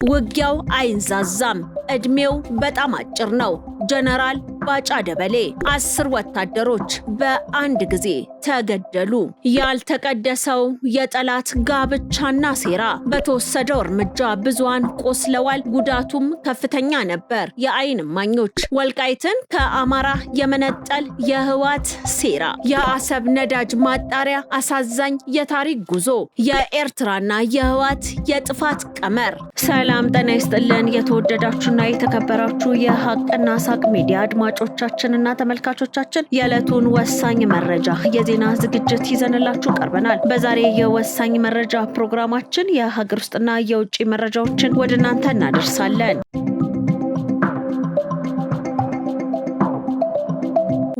ውጊያው አይንዛዛም። እድሜው በጣም አጭር ነው። ጀነራል ባጫ ደበሌ 10 ወታደሮች በአንድ ጊዜ ተገደሉ። ያልተቀደሰው የጠላት ጋብቻና ሴራ። በተወሰደው እርምጃ ብዙሃን ቆስለዋል። ጉዳቱም ከፍተኛ ነበር። የአይን እማኞች። ወልቃይትን ከአማራ የመነጠል የህወሓት ሴራ። የአሰብ ነዳጅ ማጣሪያ አሳዛኝ የታሪክ ጉዞ። የኤርትራና የህወሓት የጥፋት ቀመር። ሰላም ጤና ይስጥልን። የተወደዳችሁና የተከበራችሁ የሀቅና ሳቅ ሚዲያ አድማጮቻችንና ተመልካቾቻችን የዕለቱን ወሳኝ መረጃ የዜና ዝግጅት ይዘንላችሁ ቀርበናል። በዛሬ የወሳኝ መረጃ ፕሮግራማችን የሀገር ውስጥና የውጭ መረጃዎችን ወደ እናንተ እናደርሳለን።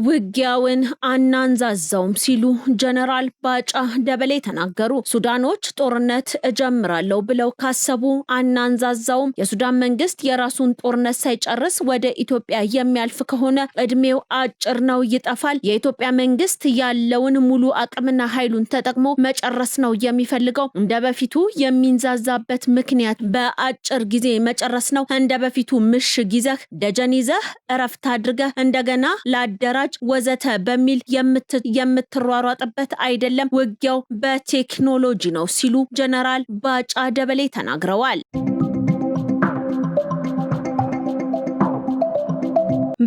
ውጊያውን አናንዛዛውም ሲሉ ጀነራል ባጫ ደበሌ ተናገሩ። ሱዳኖች ጦርነት እጀምራለሁ ብለው ካሰቡ አናንዛዛውም። የሱዳን መንግስት የራሱን ጦርነት ሳይጨርስ ወደ ኢትዮጵያ የሚያልፍ ከሆነ እድሜው አጭር ነው፣ ይጠፋል። የኢትዮጵያ መንግስት ያለውን ሙሉ አቅምና ኃይሉን ተጠቅሞ መጨረስ ነው የሚፈልገው። እንደ በፊቱ የሚንዛዛበት ምክንያት በአጭር ጊዜ መጨረስ ነው። እንደ በፊቱ ምሽግ ይዘህ ደጀን ይዘህ እረፍት አድርገህ እንደገና ላደራጅ ወዘተ በሚል የምትሯሯጥበት አይደለም። ውጊያው በቴክኖሎጂ ነው ሲሉ ጀነራል ባጫ ደበሌ ተናግረዋል።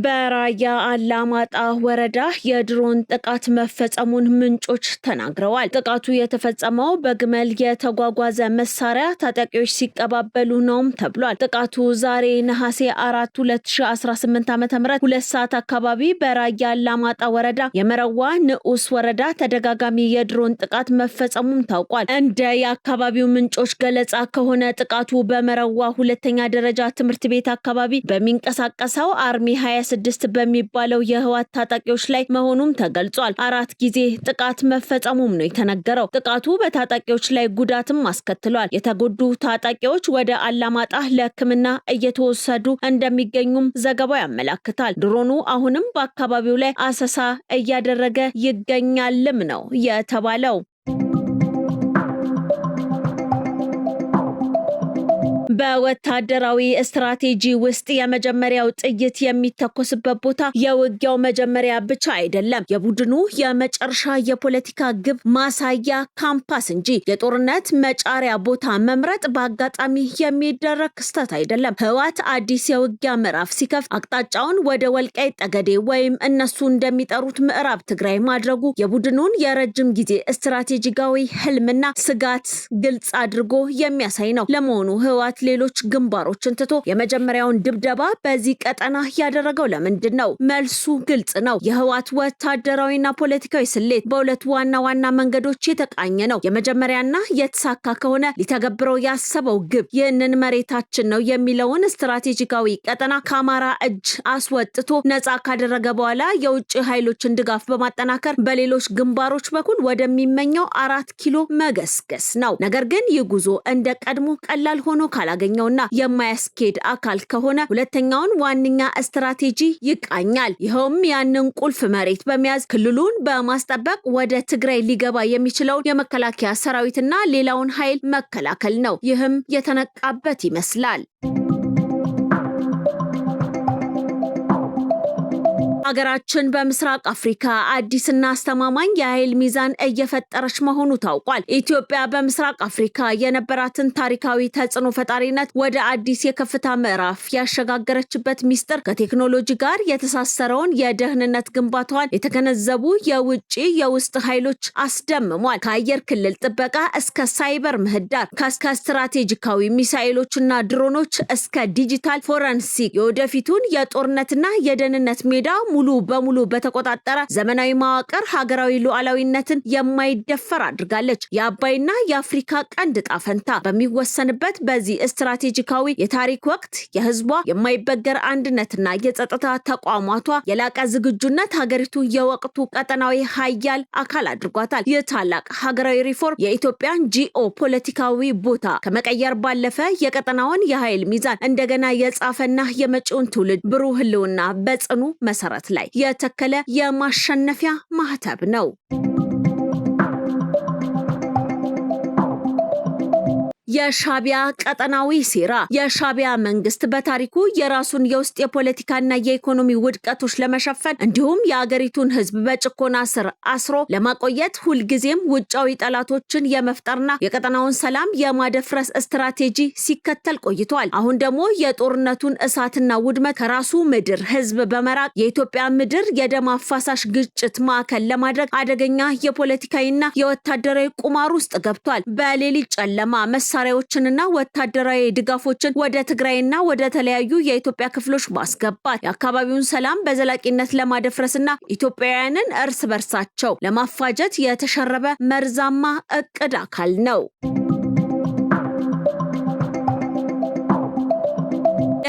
በራያ አላማጣ ወረዳ የድሮን ጥቃት መፈጸሙን ምንጮች ተናግረዋል። ጥቃቱ የተፈጸመው በግመል የተጓጓዘ መሳሪያ ታጣቂዎች ሲቀባበሉ ነውም ተብሏል። ጥቃቱ ዛሬ ነሐሴ 4 2018 ዓ.ም 2 ሰዓት አካባቢ በራያ አላማጣ ወረዳ የመረዋ ንዑስ ወረዳ ተደጋጋሚ የድሮን ጥቃት መፈጸሙም ታውቋል። እንደ የአካባቢው ምንጮች ገለጻ ከሆነ ጥቃቱ በመረዋ ሁለተኛ ደረጃ ትምህርት ቤት አካባቢ በሚንቀሳቀሰው አርሚ 26 በሚባለው የህወሓት ታጣቂዎች ላይ መሆኑም ተገልጿል። 4 ጊዜ ጥቃት መፈጸሙም ነው የተነገረው። ጥቃቱ በታጣቂዎች ላይ ጉዳትም አስከትሏል። የተጎዱ ታጣቂዎች ወደ አላማጣ ለሕክምና እየተወሰዱ እንደሚገኙም ዘገባው ያመለክታል። ድሮኑ አሁንም በአካባቢው ላይ አሰሳ እያደረገ ይገኛልም ነው የተባለው። በወታደራዊ ስትራቴጂ ውስጥ የመጀመሪያው ጥይት የሚተኮስበት ቦታ የውጊያው መጀመሪያ ብቻ አይደለም፣ የቡድኑ የመጨረሻ የፖለቲካ ግብ ማሳያ ካምፓስ እንጂ። የጦርነት መጫሪያ ቦታ መምረጥ በአጋጣሚ የሚደረግ ክስተት አይደለም። ህወሓት አዲስ የውጊያ ምዕራፍ ሲከፍት አቅጣጫውን ወደ ወልቃይት ጠገዴ ወይም እነሱ እንደሚጠሩት ምዕራብ ትግራይ ማድረጉ የቡድኑን የረጅም ጊዜ ስትራቴጂካዊ ህልምና ስጋት ግልጽ አድርጎ የሚያሳይ ነው። ለመሆኑ ህወሓት ሌሎች ግንባሮችን ትቶ የመጀመሪያውን ድብደባ በዚህ ቀጠና ያደረገው ለምንድን ነው? መልሱ ግልጽ ነው። የህወሓት ወታደራዊና ፖለቲካዊ ስሌት በሁለት ዋና መንገዶች የተቃኘ ነው። የመጀመሪያና የተሳካ ከሆነ ሊተገብረው ያሰበው ግብ ይህንን መሬታችን ነው የሚለውን ስትራቴጂካዊ ቀጠና ከአማራ እጅ አስወጥቶ ነፃ ካደረገ በኋላ የውጭ ኃይሎችን ድጋፍ በማጠናከር በሌሎች ግንባሮች በኩል ወደሚመኘው 4 ኪሎ መገስገስ ነው። ነገር ግን ይህ ጉዞ እንደ ቀድሞ ቀላል ሆኖ ካላገኘውና የማያስኬድ አካል ከሆነ ሁለተኛውን ዋነኛ ስትራቴጂ ይቃኛል። ይኸውም ያንን ቁልፍ መሬት በመያዝ ክልሉን በማስጠበቅ ወደ ትግራይ ሊገባ የሚችለውን የመከላከያ ሰራዊትና ሌላውን ኃይል መከላከል ነው። ይህም የተነቃበት ይመስላል። ሀገራችን በምስራቅ አፍሪካ አዲስና አስተማማኝ የኃይል ሚዛን እየፈጠረች መሆኑ ታውቋል። ኢትዮጵያ በምስራቅ አፍሪካ የነበራትን ታሪካዊ ተጽዕኖ ፈጣሪነት ወደ አዲስ የከፍታ ምዕራፍ ያሸጋገረችበት ሚስጥር ከቴክኖሎጂ ጋር የተሳሰረውን የደህንነት ግንባታዋን የተገነዘቡ የውጭ የውስጥ ኃይሎች አስደምሟል። ከአየር ክልል ጥበቃ እስከ ሳይበር ምህዳር፣ ከስትራቴጂካዊ ሚሳኤሎችና ድሮኖች እስከ ዲጂታል ፎረንሲክ የወደፊቱን የጦርነትና የደህንነት ሜዳ ሙሉ በሙሉ በተቆጣጠረ ዘመናዊ መዋቅር ሀገራዊ ሉዓላዊነትን የማይደፈር አድርጋለች። የአባይና የአፍሪካ ቀንድ ዕጣ ፈንታ በሚወሰንበት በዚህ ስትራቴጂካዊ የታሪክ ወቅት የህዝቧ የማይበገር አንድነትና የጸጥታ ተቋማቷ የላቀ ዝግጁነት ሀገሪቱ የወቅቱ ቀጠናዊ ኃያል አካል አድርጓታል። ይህ ታላቅ ሀገራዊ ሪፎርም የኢትዮጵያን ጂኦ ፖለቲካዊ ቦታ ከመቀየር ባለፈ የቀጠናውን የኃይል ሚዛን እንደገና የጻፈና የመጪውን ትውልድ ብሩህ ህልውና በጽኑ መሰረት ላይ የተከለ የማሸነፊያ ማህተብ ነው። የሻቢያ ቀጠናዊ ሴራ። የሻቢያ መንግስት በታሪኩ የራሱን የውስጥ የፖለቲካና የኢኮኖሚ ውድቀቶች ለመሸፈን እንዲሁም የአገሪቱን ህዝብ በጭቆና ስር አስሮ ለማቆየት ሁልጊዜም ውጫዊ ጠላቶችን የመፍጠርና የቀጠናውን ሰላም የማደፍረስ ስትራቴጂ ሲከተል ቆይቷል። አሁን ደግሞ የጦርነቱን እሳትና ውድመት ከራሱ ምድር ህዝብ በመራቅ የኢትዮጵያ ምድር የደም አፋሳሽ ግጭት ማዕከል ለማድረግ አደገኛ የፖለቲካዊና የወታደራዊ ቁማር ውስጥ ገብቷል። በሌሊት ጨለማ መሳሪያዎችንና ወታደራዊ ድጋፎችን ወደ ትግራይና ወደ ተለያዩ የኢትዮጵያ ክፍሎች ማስገባት የአካባቢውን ሰላም በዘላቂነት ለማደፍረስና ኢትዮጵያውያንን እርስ በርሳቸው ለማፋጀት የተሸረበ መርዛማ እቅድ አካል ነው።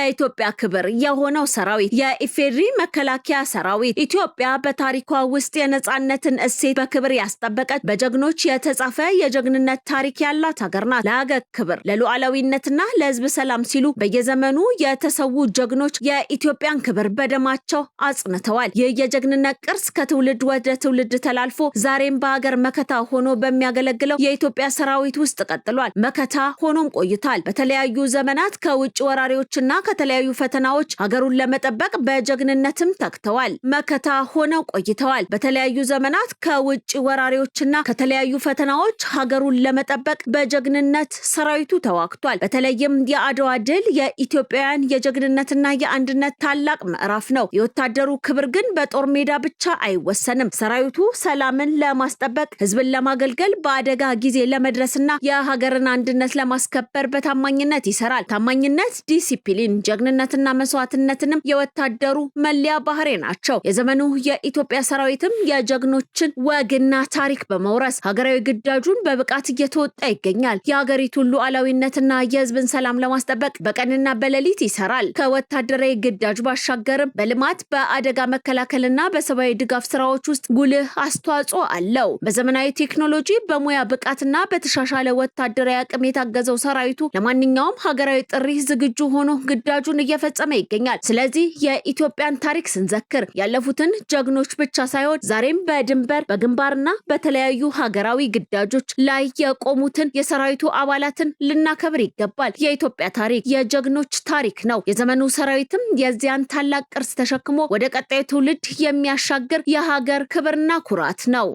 የኢትዮጵያ ክብር የሆነው ሰራዊት የኢፌድሪ መከላከያ ሰራዊት ኢትዮጵያ በታሪኳ ውስጥ የነጻነትን እሴት በክብር ያስጠበቀች በጀግኖች የተጻፈ የጀግንነት ታሪክ ያላት ሀገር ናት። ለሀገር ክብር ለሉዓላዊነትና ለህዝብ ሰላም ሲሉ በየዘመኑ የተሰዉ ጀግኖች የኢትዮጵያን ክብር በደማቸው አጽንተዋል። ይህ የጀግንነት ቅርስ ከትውልድ ወደ ትውልድ ተላልፎ ዛሬም በሀገር መከታ ሆኖ በሚያገለግለው የኢትዮጵያ ሰራዊት ውስጥ ቀጥሏል። መከታ ሆኖም ቆይቷል። በተለያዩ ዘመናት ከውጭ ወራሪዎችና ከተለያዩ ፈተናዎች ሀገሩን ለመጠበቅ በጀግንነትም ተክተዋል። መከታ ሆነው ቆይተዋል። በተለያዩ ዘመናት ከውጭ ወራሪዎችና ከተለያዩ ፈተናዎች ሀገሩን ለመጠበቅ በጀግንነት ሰራዊቱ ተዋግቷል። በተለይም የአድዋ ድል የኢትዮጵያውያን የጀግንነትና የአንድነት ታላቅ ምዕራፍ ነው። የወታደሩ ክብር ግን በጦር ሜዳ ብቻ አይወሰንም። ሰራዊቱ ሰላምን ለማስጠበቅ ህዝብን ለማገልገል በአደጋ ጊዜ ለመድረስና የሀገርን አንድነት ለማስከበር በታማኝነት ይሰራል። ታማኝነት፣ ዲሲፕሊን፣ ጀግንነትና መስዋዕትነትንም የወታደሩ መለያ ባህሪ ናቸው። የዘመኑ የኢትዮጵያ ሰራዊትም የጀግኖችን ወግና ታሪክ በመውረስ ሀገራዊ ግዳጁን በብቃት እየተወጣ ይገኛል። የሀገሪቱን ሉዓላዊነትና የህዝብን ሰላም ለማስጠበቅ በቀንና በሌሊት ይሰራል። ከወታደራዊ ግዳጅ ባሻገርም በልማት በአደጋ መከላከልና በሰብአዊ ድጋፍ ስራዎች ውስጥ ጉልህ አስተዋጽኦ አለው። በዘመናዊ ቴክኖሎጂ በሙያ ብቃትና በተሻሻለ ወታደራዊ አቅም የታገዘው ሰራዊቱ ለማንኛውም ሀገራዊ ጥሪ ዝግጁ ሆኖ ግዳጁን እየፈጸመ ይገኛል። ስለዚህ የኢትዮጵያን ታሪክ ስንዘክር ያለፉትን ጀግኖች ብቻ ሳይሆን ዛሬም በድንበር በግንባርና በተለያዩ ሀገራዊ ግዳጆች ላይ የቆሙትን የሰራዊቱ አባላትን ልናከብር ይገባል። የኢትዮጵያ ታሪክ የጀግኖች ታሪክ ነው። የዘመኑ ሰራዊትም የዚያን ታላቅ ቅርስ ተሸክሞ ወደ ቀጣዩ ትውልድ የሚያሻግር የሀገር ክብርና ኩራት ነው።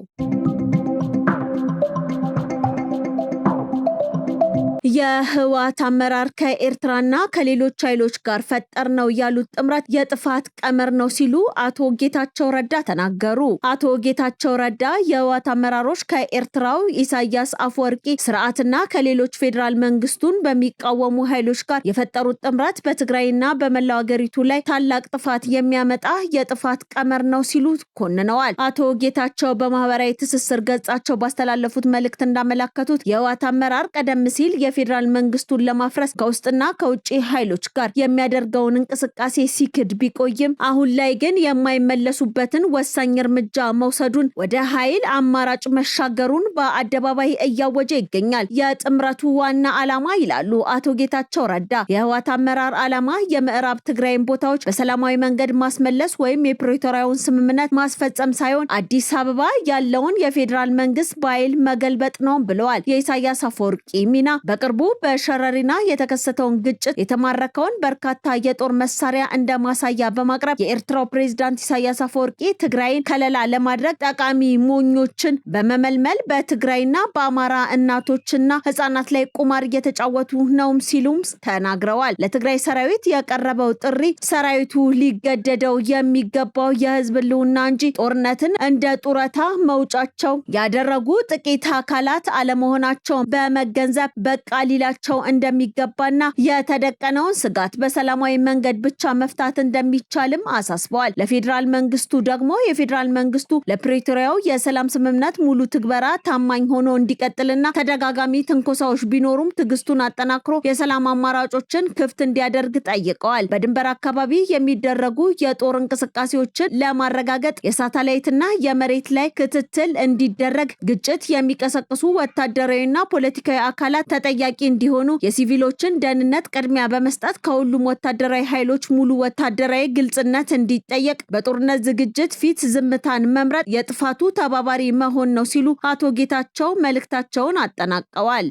የህወሓት አመራር ከኤርትራና ከሌሎች ኃይሎች ጋር ፈጠር ነው ያሉት ጥምረት የጥፋት ቀመር ነው ሲሉ አቶ ጌታቸው ረዳ ተናገሩ። አቶ ጌታቸው ረዳ የህወሓት አመራሮች ከኤርትራው ኢሳያስ አፈወርቂ ስርዓትና ከሌሎች ፌዴራል መንግስቱን በሚቃወሙ ኃይሎች ጋር የፈጠሩት ጥምረት በትግራይና በመላው ሀገሪቱ ላይ ታላቅ ጥፋት የሚያመጣ የጥፋት ቀመር ነው ሲሉ ኮንነዋል። አቶ ጌታቸው በማህበራዊ ትስስር ገጻቸው ባስተላለፉት መልእክት እንዳመለከቱት የህወሓት አመራር ቀደም ሲል የፌዴራል መንግስቱን ለማፍረስ ከውስጥና ከውጪ ኃይሎች ጋር የሚያደርገውን እንቅስቃሴ ሲክድ ቢቆይም አሁን ላይ ግን የማይመለሱበትን ወሳኝ እርምጃ መውሰዱን ወደ ኃይል አማራጭ መሻገሩን በአደባባይ እያወጀ ይገኛል። የጥምረቱ ዋና ዓላማ ይላሉ አቶ ጌታቸው ረዳ የህወሓት አመራር ዓላማ የምዕራብ ትግራይን ቦታዎች በሰላማዊ መንገድ ማስመለስ ወይም የፕሪቶሪያውን ስምምነት ማስፈጸም ሳይሆን አዲስ አበባ ያለውን የፌዴራል መንግስት በኃይል መገልበጥ ነው ብለዋል። የኢሳያስ አፈወርቂ ሚና በቅርቡ በሸረሪና የተከሰተውን ግጭት የተማረከውን በርካታ የጦር መሳሪያ እንደ ማሳያ በማቅረብ የኤርትራው ፕሬዝዳንት ኢሳያስ አፈወርቂ ትግራይን ከለላ ለማድረግ ጠቃሚ ሞኞችን በመመልመል በትግራይና በአማራ እናቶችና ህጻናት ላይ ቁማር እየተጫወቱ ነው ሲሉም ተናግረዋል። ለትግራይ ሰራዊት የቀረበው ጥሪ ሰራዊቱ ሊገደደው የሚገባው የህዝብ ህልውና እንጂ ጦርነትን እንደ ጡረታ መውጫቸው ያደረጉ ጥቂት አካላት አለመሆናቸውን በመገንዘብ በቃ ሊላቸው እንደሚገባና የተደቀነውን ስጋት በሰላማዊ መንገድ ብቻ መፍታት እንደሚቻልም አሳስበዋል። ለፌዴራል መንግስቱ ደግሞ የፌዴራል መንግስቱ ለፕሪቶሪያው የሰላም ስምምነት ሙሉ ትግበራ ታማኝ ሆኖ እንዲቀጥልና ተደጋጋሚ ትንኮሳዎች ቢኖሩም ትግስቱን አጠናክሮ የሰላም አማራጮችን ክፍት እንዲያደርግ ጠይቀዋል። በድንበር አካባቢ የሚደረጉ የጦር እንቅስቃሴዎችን ለማረጋገጥ የሳተላይትና የመሬት ላይ ክትትል እንዲደረግ፣ ግጭት የሚቀሰቅሱ ወታደራዊና ፖለቲካዊ አካላት ተጠያቂ እንዲሆኑ፣ የሲቪሎችን ደህንነት ቅድሚያ በመስጠት ከሁሉም ወታደራዊ ኃይሎች ሙሉ ወታደራዊ ግልጽነት እንዲጠየቅ፣ በጦርነት ዝግጅት ፊት ዝምታን መምረጥ የጥፋቱ ተባባሪ መሆን ነው ሲሉ አቶ ጌታቸው መልእክታቸውን አጠናቀዋል።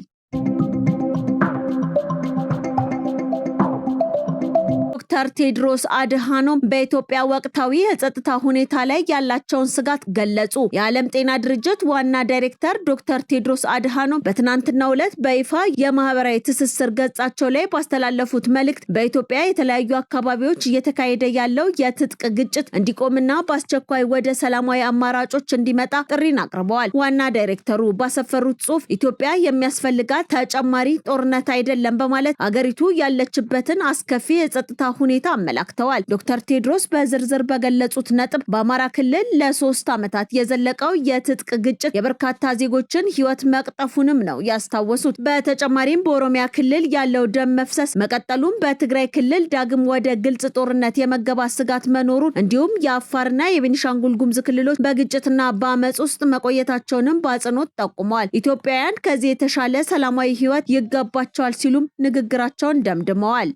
ዶክተር ቴድሮስ አድሃኖም በኢትዮጵያ ወቅታዊ የጸጥታ ሁኔታ ላይ ያላቸውን ስጋት ገለጹ። የዓለም ጤና ድርጅት ዋና ዳይሬክተር ዶክተር ቴድሮስ አድሃኖም በትናንትናው ዕለት በይፋ የማህበራዊ ትስስር ገጻቸው ላይ ባስተላለፉት መልእክት በኢትዮጵያ የተለያዩ አካባቢዎች እየተካሄደ ያለው የትጥቅ ግጭት እንዲቆምና በአስቸኳይ ወደ ሰላማዊ አማራጮች እንዲመጣ ጥሪን አቅርበዋል። ዋና ዳይሬክተሩ ባሰፈሩት ጽሑፍ ኢትዮጵያ የሚያስፈልጋት ተጨማሪ ጦርነት አይደለም በማለት አገሪቱ ያለችበትን አስከፊ የጸጥታ ሁኔታ አመላክተዋል። ዶክተር ቴድሮስ በዝርዝር በገለጹት ነጥብ በአማራ ክልል ለ3 ዓመታት የዘለቀው የትጥቅ ግጭት የበርካታ ዜጎችን ሕይወት መቅጠፉንም ነው ያስታወሱት። በተጨማሪም በኦሮሚያ ክልል ያለው ደም መፍሰስ መቀጠሉን፣ በትግራይ ክልል ዳግም ወደ ግልጽ ጦርነት የመገባት ስጋት መኖሩን እንዲሁም የአፋርና የቤኒሻንጉል ጉሙዝ ክልሎች በግጭትና በአመጽ ውስጥ መቆየታቸውንም በአጽንኦት ጠቁመዋል። ኢትዮጵያውያን ከዚህ የተሻለ ሰላማዊ ሕይወት ይገባቸዋል ሲሉም ንግግራቸውን ደምድመዋል።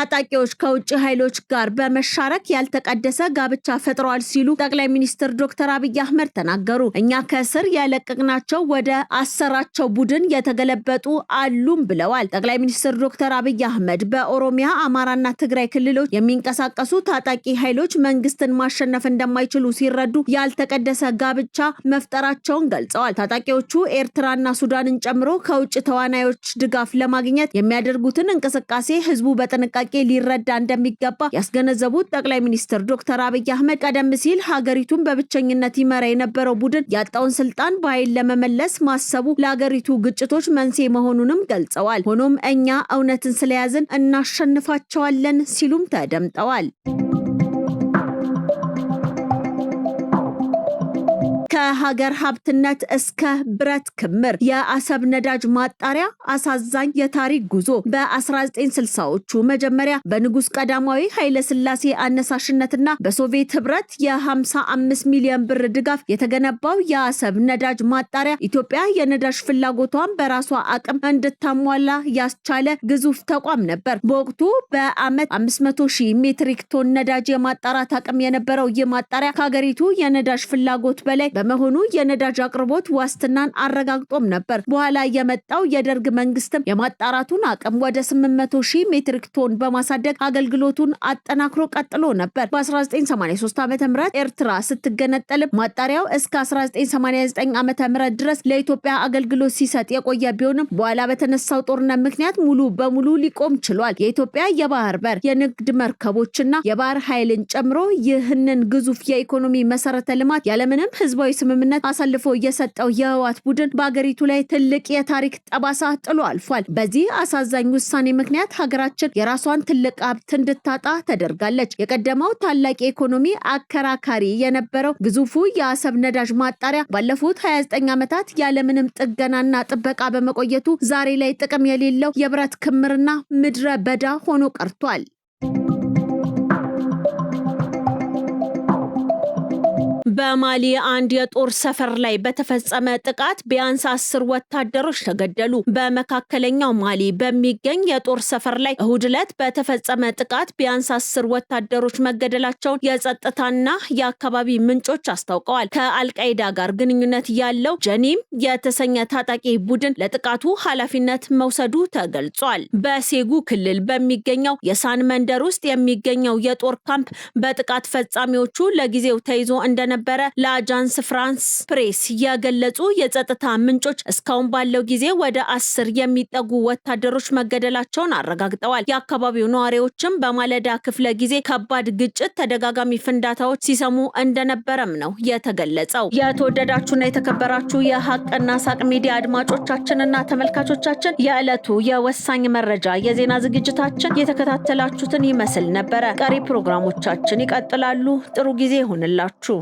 ታጣቂዎች ከውጭ ኃይሎች ጋር በመሻረክ ያልተቀደሰ ጋብቻ ፈጥረዋል ሲሉ ጠቅላይ ሚኒስትር ዶክተር አብይ አህመድ ተናገሩ። እኛ ከስር ያለቀቅናቸው ወደ አሰራቸው ቡድን የተገለበጡ አሉም ብለዋል። ጠቅላይ ሚኒስትር ዶክተር አብይ አህመድ በኦሮሚያ፣ አማራና ትግራይ ክልሎች የሚንቀሳቀሱ ታጣቂ ኃይሎች መንግስትን ማሸነፍ እንደማይችሉ ሲረዱ ያልተቀደሰ ጋብቻ መፍጠራቸውን ገልጸዋል። ታጣቂዎቹ ኤርትራና ሱዳንን ጨምሮ ከውጭ ተዋናዮች ድጋፍ ለማግኘት የሚያደርጉትን እንቅስቃሴ ህዝቡ በጥንቃቄ ሊረዳ እንደሚገባ ያስገነዘቡት ጠቅላይ ሚኒስትር ዶክተር አብይ አህመድ ቀደም ሲል ሀገሪቱን በብቸኝነት ይመራ የነበረው ቡድን ያጣውን ስልጣን በኃይል ለመመለስ ማሰቡ ለሀገሪቱ ግጭቶች መንስኤ መሆኑንም ገልጸዋል። ሆኖም እኛ እውነትን ስለያዝን እናሸንፋቸዋለን ሲሉም ተደምጠዋል። ከሀገር ሀብትነት እስከ ብረት ክምር የአሰብ ነዳጅ ማጣሪያ አሳዛኝ የታሪክ ጉዞ። በ1960ዎቹ መጀመሪያ በንጉስ ቀዳማዊ ኃይለ ሥላሴ አነሳሽነትና በሶቪየት ህብረት የ55 ሚሊዮን ብር ድጋፍ የተገነባው የአሰብ ነዳጅ ማጣሪያ ኢትዮጵያ የነዳጅ ፍላጎቷን በራሷ አቅም እንድታሟላ ያስቻለ ግዙፍ ተቋም ነበር። በወቅቱ በአመት 500,000 ሜትሪክ ቶን ነዳጅ የማጣራት አቅም የነበረው ይህ ማጣሪያ ከሀገሪቱ የነዳጅ ፍላጎት በላይ በመሆኑ የነዳጅ አቅርቦት ዋስትናን አረጋግጦም ነበር። በኋላ የመጣው የደርግ መንግስትም የማጣራቱን አቅም ወደ 800,000 ሜትሪክ ቶን በማሳደግ አገልግሎቱን አጠናክሮ ቀጥሎ ነበር። በ1983 ዓ.ም ኤርትራ ስትገነጠል ማጣሪያው እስከ 1989 ዓ.ም ድረስ ለኢትዮጵያ አገልግሎት ሲሰጥ የቆየ ቢሆንም በኋላ በተነሳው ጦርነት ምክንያት ሙሉ በሙሉ ሊቆም ችሏል። የኢትዮጵያ የባህር በር የንግድ መርከቦችና የባህር ኃይልን ጨምሮ ይህንን ግዙፍ የኢኮኖሚ መሰረተ ልማት ያለምንም ህዝባዊ ስምምነት አሳልፎ የሰጠው የህወሓት ቡድን በአገሪቱ ላይ ትልቅ የታሪክ ጠባሳ ጥሎ አልፏል። በዚህ አሳዛኝ ውሳኔ ምክንያት ሀገራችን የራሷን ትልቅ ሀብት እንድታጣ ተደርጋለች። የቀደመው ታላቅ የኢኮኖሚ አከራካሪ የነበረው ግዙፉ የአሰብ ነዳጅ ማጣሪያ ባለፉት 29 ዓመታት ያለምንም ጥገናና ጥበቃ በመቆየቱ ዛሬ ላይ ጥቅም የሌለው የብረት ክምርና ምድረ በዳ ሆኖ ቀርቷል። በማሊ አንድ የጦር ሰፈር ላይ በተፈጸመ ጥቃት ቢያንስ 10 ወታደሮች ተገደሉ። በመካከለኛው ማሊ በሚገኝ የጦር ሰፈር ላይ እሁድ ዕለት በተፈጸመ ጥቃት ቢያንስ 10 ወታደሮች መገደላቸውን የጸጥታና የአካባቢ ምንጮች አስታውቀዋል። ከአልቃይዳ ጋር ግንኙነት ያለው ጀኒም የተሰኘ ታጣቂ ቡድን ለጥቃቱ ኃላፊነት መውሰዱ ተገልጿል። በሴጉ ክልል በሚገኘው የሳን መንደር ውስጥ የሚገኘው የጦር ካምፕ በጥቃት ፈጻሚዎቹ ለጊዜው ተይዞ እንደነበረ ለአጃንስ ፍራንስ ፕሬስ የገለጹ የጸጥታ ምንጮች እስካሁን ባለው ጊዜ ወደ 10 የሚጠጉ ወታደሮች መገደላቸውን አረጋግጠዋል። የአካባቢው ነዋሪዎችም በማለዳ ክፍለ ጊዜ ከባድ ግጭት፣ ተደጋጋሚ ፍንዳታዎች ሲሰሙ እንደነበረም ነው የተገለጸው። የተወደዳችሁና የተከበራችሁ የሀቅና ሳቅ ሚዲያ አድማጮቻችንና ተመልካቾቻችን የዕለቱ የወሳኝ መረጃ የዜና ዝግጅታችን የተከታተላችሁትን ይመስል ነበረ። ቀሪ ፕሮግራሞቻችን ይቀጥላሉ። ጥሩ ጊዜ ይሁንላችሁ።